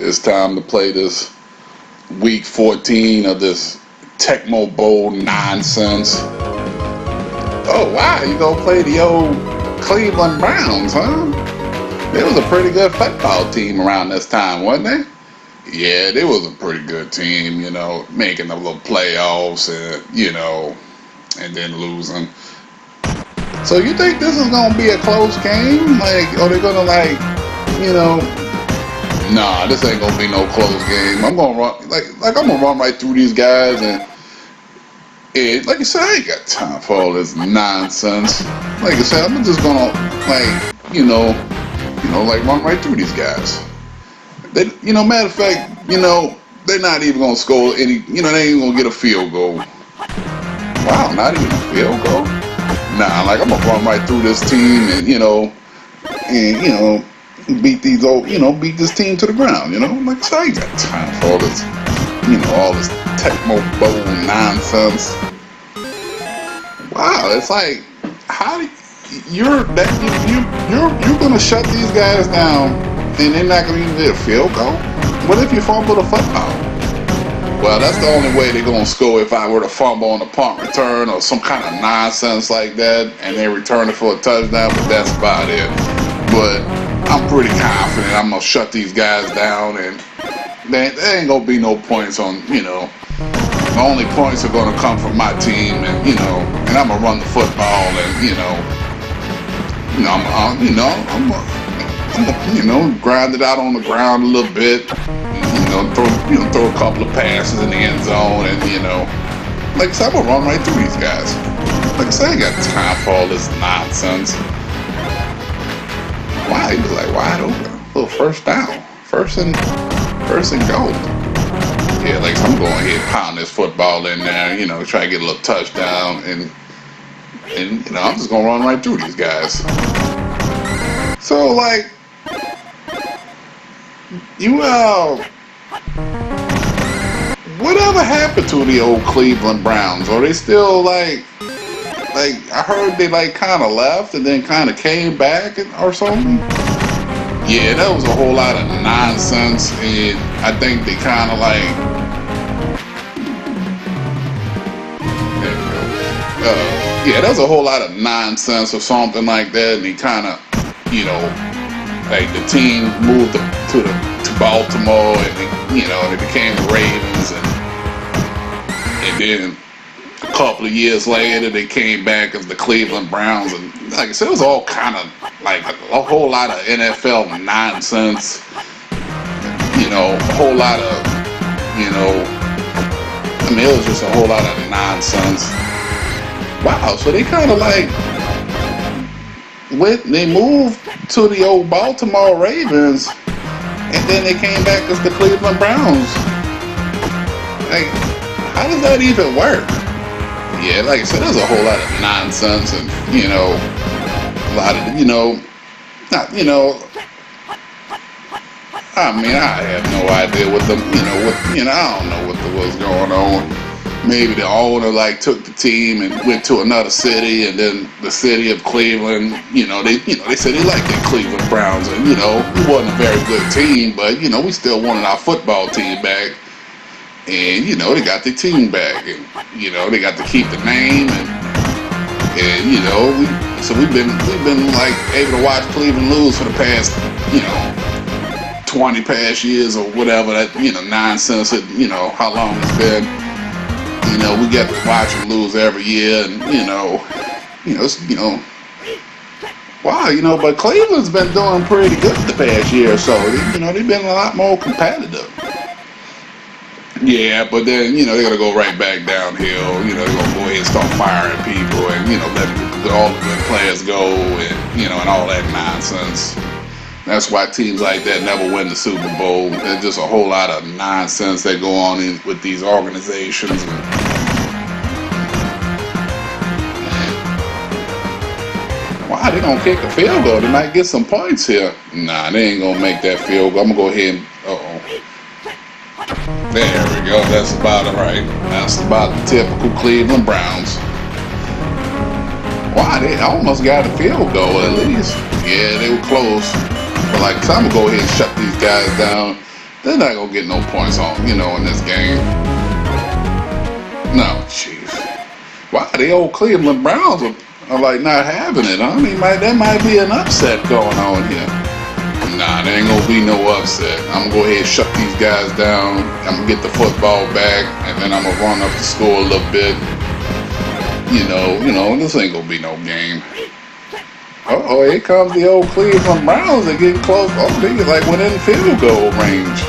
It's time to play this week 14 of this Tecmo Bowl nonsense. Oh wow, you gonna play the old Cleveland Browns, huh? They was a pretty good football team around this time, wasn't they? Yeah, they was a pretty good team, making the little playoffs and then losing. So you think this is gonna be a close game? Like, are they gonna you know, nah, this ain't gonna be no close game. I'm gonna run like I'm gonna run right through these guys and like I said, I ain't got time for all this nonsense. Like I said, I'm just gonna run right through these guys. They, matter of fact, they're not even gonna score any. They ain't even gonna get a field goal. Wow, not even a field goal. Nah, like I'm gonna run right through this team and beat these beat this team to the ground. Like so I ain't got time for all this Tecmo Bowl nonsense. Wow, it's like how do you're gonna shut these guys down and they're not gonna even get a field goal? What if you fumble the football? Well, that's the only way they're gonna score if I were to fumble on a punt return or some kind of nonsense like that, and they return it for a touchdown. But that's about it. But I'm pretty confident I'm gonna shut these guys down, and there ain't gonna be no points on. The only points are gonna come from my team, and I'm gonna run the football, and I'm gonna grind it out on the ground a little bit. Throw a couple of passes in the end zone, and like I said, I'm gonna run right through these guys. Like I said, I ain't got time for all this nonsense. Wow, he was like wide open, little first down, first and goal. Yeah, like I'm going ahead and pound this football in there, try to get a little touchdown, and I'm just gonna run right through these guys. So whatever happened to the old Cleveland Browns? Are they still like I heard they kind of left and then kind of came back or something? Yeah, that was a whole lot of nonsense, and I think they kind of yeah, that was a whole lot of nonsense or something like that, and he kind of, the team moved to Baltimore, and they became the Ravens, and then a couple of years later they came back as the Cleveland Browns, and like I said, it was all kind of like a whole lot of NFL nonsense, a whole lot of, it was just a whole lot of nonsense. Wow, so they kind of they moved to the old Baltimore Ravens, and then they came back as the Cleveland Browns. Like, how does that even work? Yeah, like I said, there's a whole lot of nonsense, and a lot of I have no idea what I don't know what was going on. Maybe the owner took the team and went to another city, and then the city of Cleveland, they said they liked the Cleveland Browns, and it wasn't a very good team, but we still wanted our football team back, and they got the team back, and they got to keep the name, so we've been able to watch Cleveland lose for the past 20 past years or whatever that nonsense that how long it's been. We get to watch them lose every year, and wow, but Cleveland's been doing pretty good the past year or so. They've been a lot more competitive. Yeah, but then they're gonna go right back downhill. They're gonna go ahead and start firing people, and let all the good players go, and and all that nonsense. That's why teams like that never win the Super Bowl. There's just a whole lot of nonsense that go on with these organizations. Wow, they gonna kick a field goal. They might get some points here. Nah, they ain't gonna make that field goal. I'm gonna go ahead and there we go. That's about it, right? That's about the typical Cleveland Browns. Wow, they almost got a field goal at least. Yeah, they were close. But so I'm gonna go ahead and shut these guys down, They're not gonna get no points on, in this game. No, jeez. Why the old Cleveland Browns are like not having it? I mean, there might be an upset going on here. Nah, there ain't gonna be no upset. I'm gonna go ahead and shut these guys down. I'm gonna get the football back, and then I'm gonna run up the score a little bit. This ain't gonna be no game. Oh, here comes the old Cleveland Browns. They're getting close. Oh, they get like within field goal range.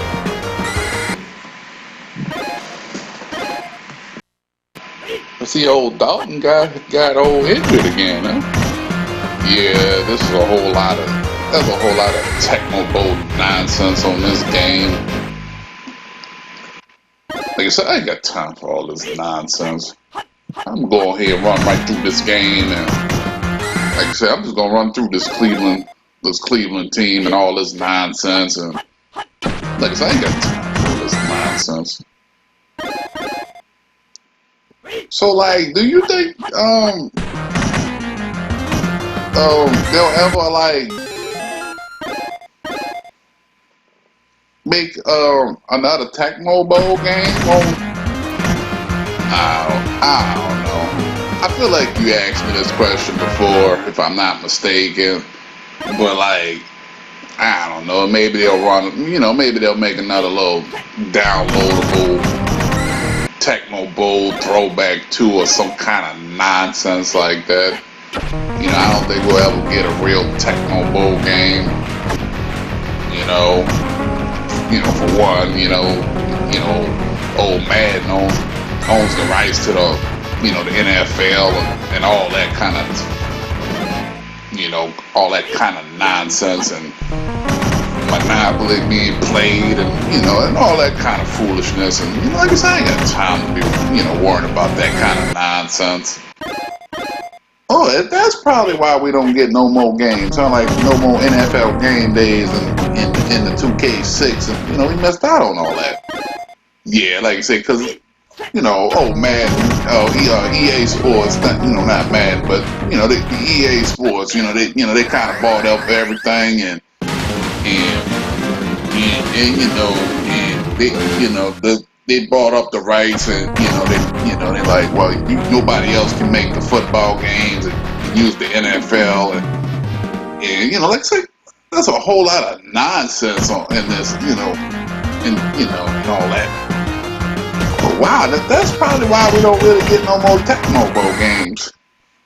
I see old Dalton got old injured again, huh? Yeah, there's a whole lot of Tecmo Bowl nonsense on this game. Like I said, I ain't got time for all this nonsense. I'm gonna go ahead and run right through this game, and like I said, I'm just gonna run through this Cleveland team and all this nonsense. And like I said, I ain't got time for all this nonsense. So, like, do you think they'll ever like make another Tecmo Bowl game? I don't know. I feel like you asked me this question before, if I'm not mistaken. But like, I don't know. Maybe they'll maybe they'll make another little downloadable Tecmo Bowl throwback 2 or some kind of nonsense like that. I don't think we'll ever get a real Tecmo Bowl game. For one, old Madden owns the rights to the NFL and all that kind of, all that kind of nonsense and Monopoly being played and all that kind of foolishness. And like I said, I ain't got time to be worrying about that kind of nonsense. Oh, that's probably why we don't get no more games. Like no more NFL game days in the 2K6, and we missed out on all that. Yeah, like I said, because EA Sports, not Madden, but the EA Sports, they kind of bought up everything, and they bought up the rights, and they like, well, nobody else can make the football games and use the NFL, and like I said, there's a whole lot of nonsense in this, and all that. But wow, that's probably why we don't really get no more Tecmo Bowl games.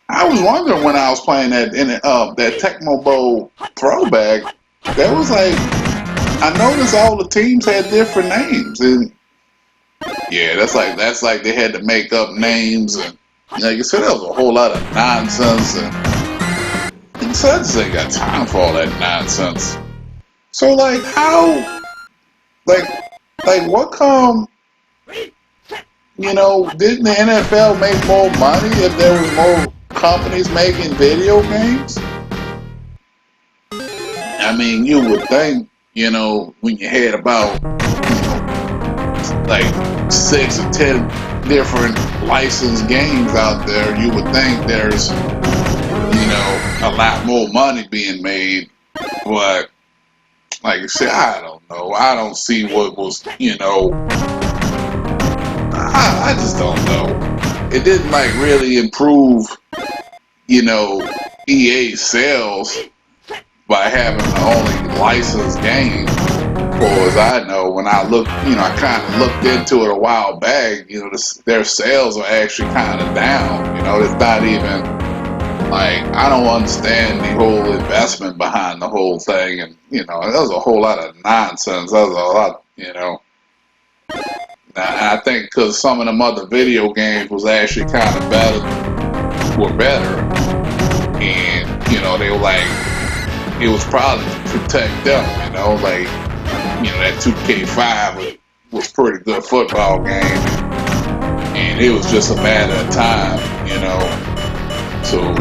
I was wondering when I was playing that that Tecmo Bowl throwback, that was like, I noticed all the teams had different names, and yeah, that's like they had to make up names, and like I said, there was a whole lot of nonsense, and I just ain't got time for all that nonsense. So like how, like what come, didn't the NFL make more money if there was more companies making video games? I mean, you would think, when you had about, like 6 or 10 different licensed games out there, you would think there's, a lot more money being made. But like I said, I don't know. I don't see what was, I just don't know. It didn't like really improve, EA sales by having the only licensed game. Or as I know, when I looked, I kind of looked into it a while back, their sales are actually kind of down. It's not even like, I don't understand the whole investment behind the whole thing. And, there's a whole lot of nonsense. There's a lot, I think because some of them other video games was actually kind of were better. And, they were like, it was probably to protect them, like, that 2K5 was pretty good football game, and it was just a matter of time, so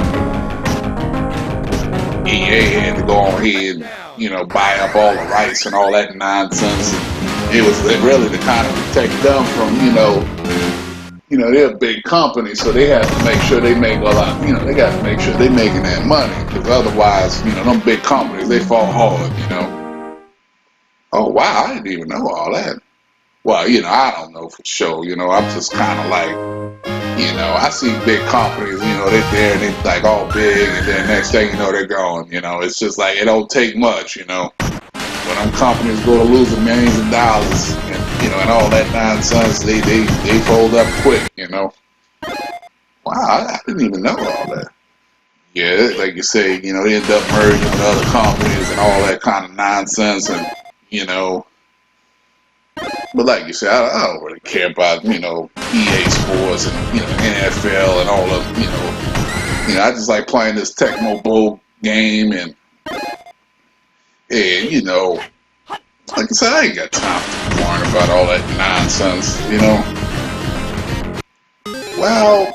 EA had to go ahead and, buy up all the rights and all that nonsense. It was really to kind of protect them from, they're a big company, so they have to make sure they make a lot, they got to make sure they're making that money, because otherwise, them big companies, they fall hard, Oh wow, I didn't even know all that. Well, I don't know for sure. I'm just kind of like, I see big companies, they're there and they like all big, and then next thing you know, they're gone. It's just like it don't take much. When them companies go to losing millions of dollars and all that nonsense, they fold up quick. Wow, I didn't even know all that. Yeah, like you say, they end up merging with other companies and all that kind of nonsense, and you know, but like you said, I don't really care about EA Sports and NFL and all of I just like playing this Tecmo Bowl game and like I said, I ain't got time to be worrying about all that nonsense. Well,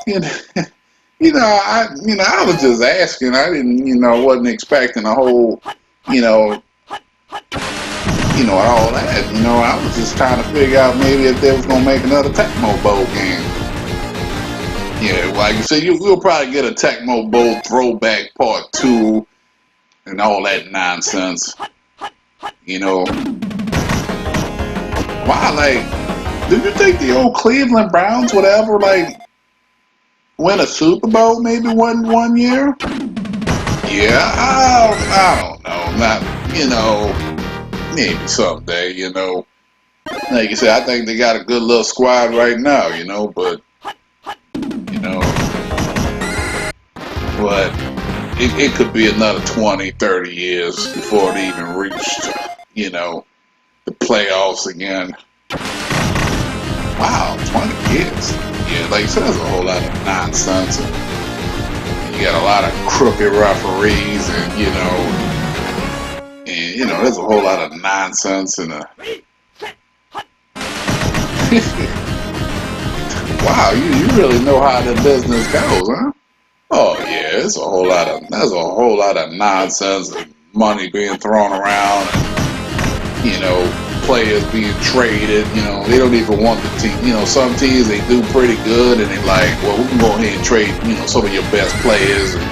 I was just asking. I didn't, wasn't expecting a whole, you know, all that. I was just trying to figure out maybe if they was gonna make another Tecmo Bowl game. Yeah, like you said, you'll probably get a Tecmo Bowl throwback part 2 and all that nonsense. Wow, like, did you think the old Cleveland Browns would ever like win a Super Bowl maybe one year? Yeah, I don't know. Not, maybe someday. Like you said, I think they got a good little squad right now, you know, but it could be another 20, 30 years before it even reached, the playoffs again. Wow, 20 years. Yeah, like you said, there's a whole lot of nonsense. And you got a lot of crooked referees and there's a whole lot of nonsense and wow, you really know how the business goes, huh? Oh yeah, there's a whole lot of nonsense and money being thrown around and players being traded, they don't even want the team. Some teams they do pretty good and they like, well, we can go ahead and trade, some of your best players and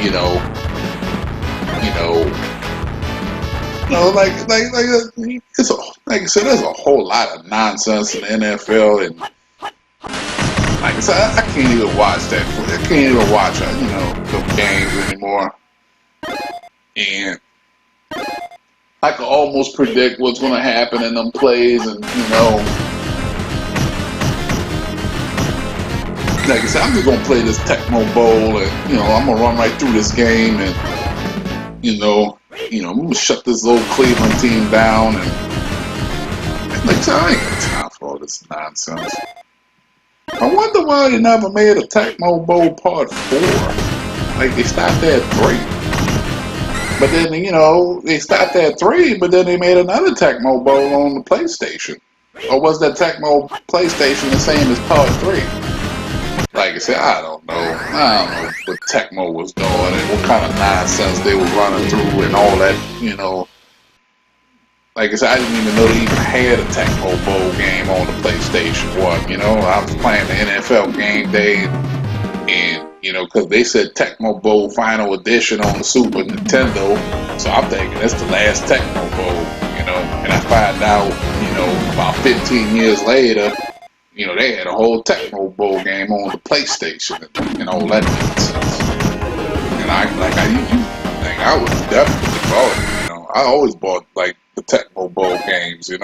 it's like I said, there's a whole lot of nonsense in the NFL and like I said, I can't even watch that. I can't even watch, the games anymore. And I can almost predict what's going to happen in them plays. And, like I said, I'm just going to play this Tecmo Bowl and, I'm going to run right through this game and, I'm going to shut this old Cleveland team down. And like I said, I ain't got time for all this nonsense. I wonder why they never made a Tecmo Bowl Part 4. Like, they stopped at 3. But then, they stopped at 3, but then they made another Tecmo Bowl on the PlayStation. Or was that Tecmo PlayStation the same as Part 3? Like I said, I don't know. I don't know what Tecmo was doing and what kind of nonsense they were running through and all that, Like I said, I didn't even know they even had a Tecmo Bowl game on the PlayStation 1, I was playing the NFL game day and, because they said Tecmo Bowl Final Edition on the Super Nintendo, so I'm thinking that's the last Tecmo Bowl, and I find out, about 15 years later, they had a whole Tecmo Bowl game on the PlayStation and all that nonsense. And I would definitely bought it, I always bought, like, the Tecmo Bowl games, And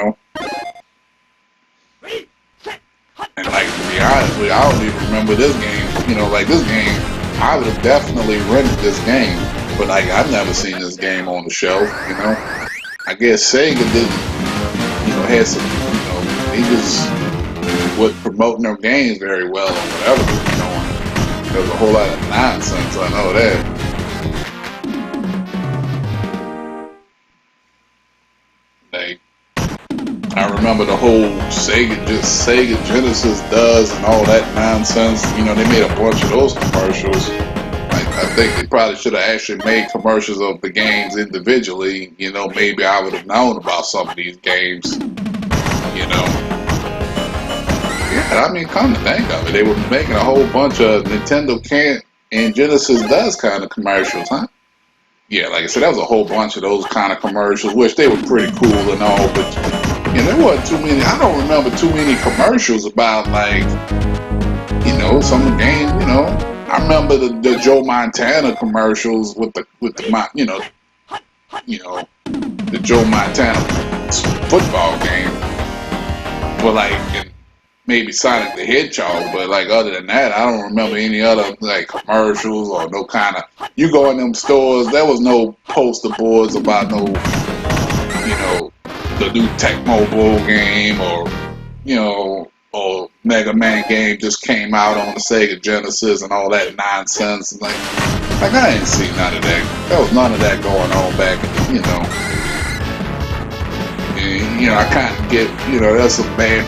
like, to be honest with you, I don't even remember this game. Like this game, I would have definitely rented this game, but like I've never seen this game on the shelf. I guess Sega didn't, had some, they just wasn't promoting their games very well or whatever they were doing. There was a whole lot of nonsense. I know that. I remember the whole Sega Genesis does and all that nonsense. They made a bunch of those commercials. I think they probably should have actually made commercials of the games individually. Maybe I would have known about some of these games. Yeah, I mean, come to think of it, they were making a whole bunch of Nintendo and Genesis does kind of commercials, huh? Yeah, like I said, that was a whole bunch of those kind of commercials, which they were pretty cool and all, but there wasn't too many. I don't remember too many commercials about like, some of the games. I remember the Joe Montana commercials with the Joe Montana football game. But like, and maybe Sonic the Hedgehog. But like, other than that, I don't remember any other like commercials or no kind of. You go in them stores, there was no poster boards about no, the new Tecmo Bowl game or Mega Man game just came out on the Sega Genesis and all that nonsense. And like I ain't seen none of that. There was none of that going on back, And, I kind of get, that's a bad,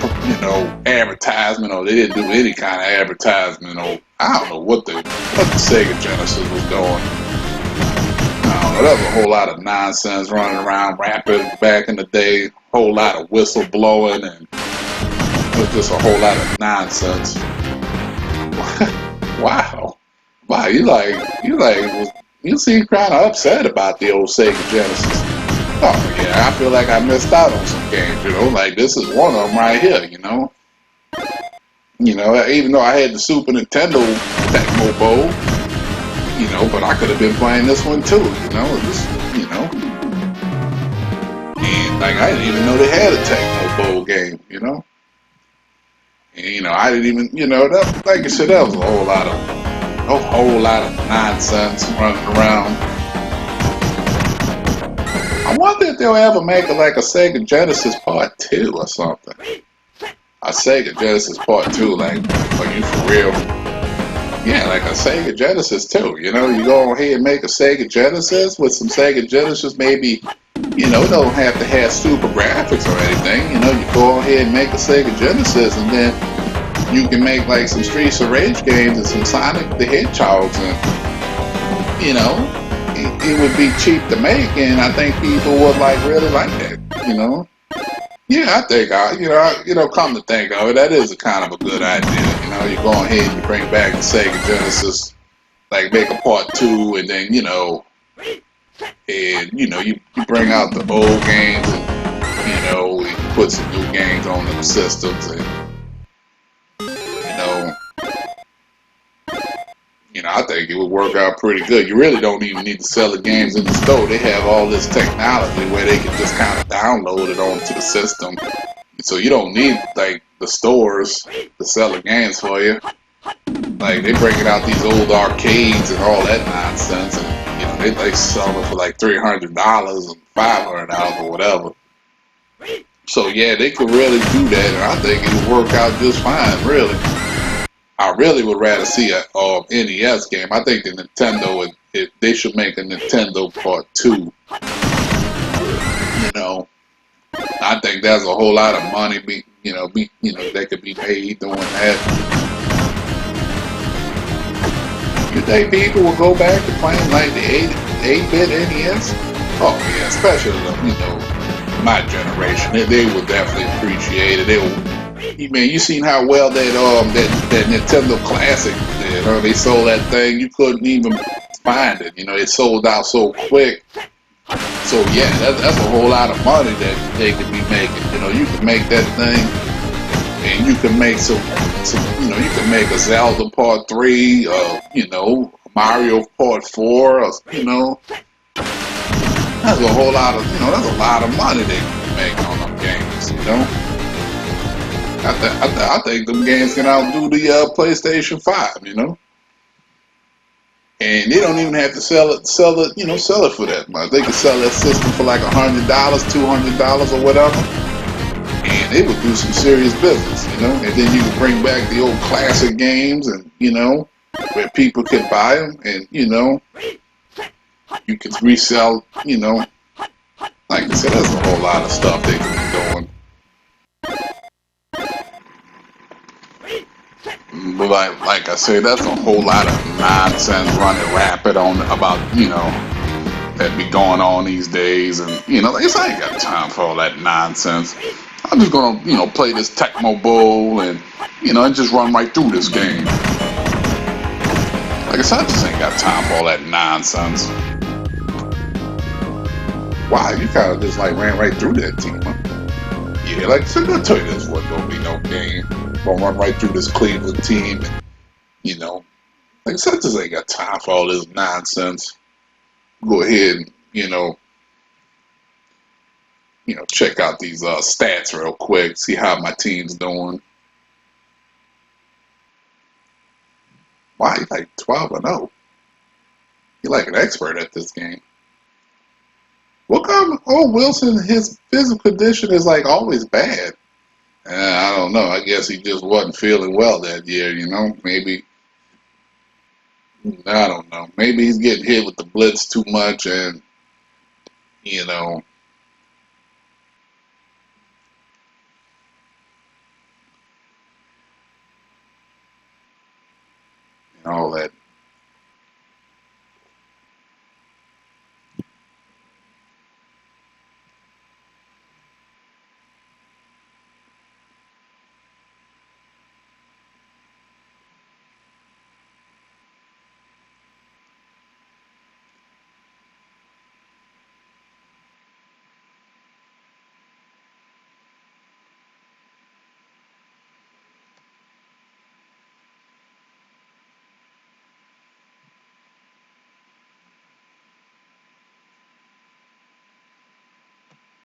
advertisement, or they didn't do any kind of advertisement, or I don't know what the Sega Genesis was doing. I don't know, there was a whole lot of nonsense running around rapping back in the day, whole lot of whistle blowing, and it was just a whole lot of nonsense. Wow, you seem kind of upset about the old Sega Genesis. Oh yeah, I feel like I missed out on some games, like this is one of them right here, even though I had the Super Nintendo Tecmo Bowl, but I could have been playing this one too, and like I didn't even know they had a Tecmo Bowl game, and I didn't even, that, like I said, that was a whole lot of nonsense running around. I wonder if they'll ever make like a Sega Genesis Part 2 or something. A Sega Genesis Part 2, like, are you for real? Yeah, like a Sega Genesis 2, you go ahead and make a Sega Genesis with some Sega Genesis, maybe, don't have to have super graphics or anything, you go ahead and make a Sega Genesis, and then you can make like some Streets of Rage games and some Sonic the Hedgehogs, and, it would be cheap to make, and I think people would like really like that, Yeah, I think come to think of it, that is a kind of a good idea. You go ahead and you bring back the Sega Genesis, like make a Part 2, and then you bring out the old games, and you put some new games on the systems, and I think it would work out pretty good. You really don't even need to sell the games in the store. They have all this technology where they can just kind of download it onto the system. So you don't need like the stores to sell the games for you. Like they bringing out these old arcades and all that nonsense, and they sell it for like $300 and $500 or whatever. So yeah, they could really do that, and I think it would work out just fine, really. I really would rather see a NES game. I think the Nintendo, they should make a Nintendo Part 2. I think there's a whole lot of money that could be made doing that. You think people will go back to playing like the 8-bit NES? Oh yeah, especially my generation. They would definitely appreciate it. You seen how well that Nintendo Classic did? They sold that thing, you couldn't even find it. It sold out so quick. So yeah, that's a whole lot of money that they could be making. You can make that thing, and you can make some you can make a Zelda Part 3, Mario Part 4, that's a whole lot of that's a lot of money they can make on them games. I think them games can outdo the PlayStation 5, and they don't even have to sell it for that much. They can sell that system for like $100, $200 or whatever, and it would do some serious business, And then you can bring back the old classic games, and where people can buy them, and you can resell, Like I said, there's a whole lot of stuff they can be doing. But like I say, that's a whole lot of nonsense running rapid on about that be going on these days, and like I said, I ain't got time for all that nonsense. I'm just gonna play this Tecmo Bowl and and just run right through this game. Like I said, I just ain't got time for all that nonsense. Wow, you kind of just like ran right through that team, huh? Yeah, like I said, I tell you this wasn't gonna be no game. Gonna run right through this Cleveland team, and you know, like I said, just ain't got time for all this nonsense. Go ahead and check out these stats real quick, see how my team's doing. Wow, you like 12-0. You're like an expert at this game. What come? Oh, Wilson, his physical condition is like always bad. I don't know. I guess he just wasn't feeling well that year. Maybe I don't know. Maybe he's getting hit with the blitz too much, and you know, all that